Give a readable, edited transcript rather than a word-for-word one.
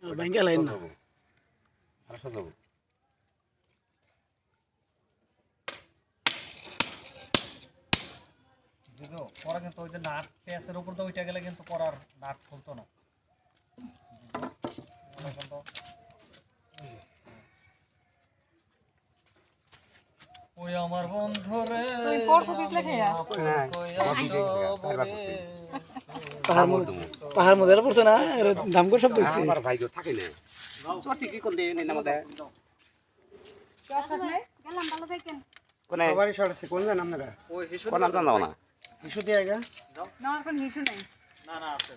ব্যাংকে লাইন না আসা যাব বুঝো পরে কিন্তু ওই যে নাট পেঁয়াজের উপর তো উঠে গেলে কিন্তু পরার নাট খুলতো না ওই আমার বন্ধু রে তুই পড়ছো পিছলে খাইয়া পাহাড় মধ্যে পড়ছে না দাম করে সব দিচ্ছে আমার ভাই থাকে না সত্যি কি কোন দেন না আমাদের গেলাম ভালো থাকেন কোনে সবারই সরছে কোন জানেন আপনারা ওই হিসু কোন নাম জানো না ইস্যু দিয়ে গা না এখন হিসু নাই না আছে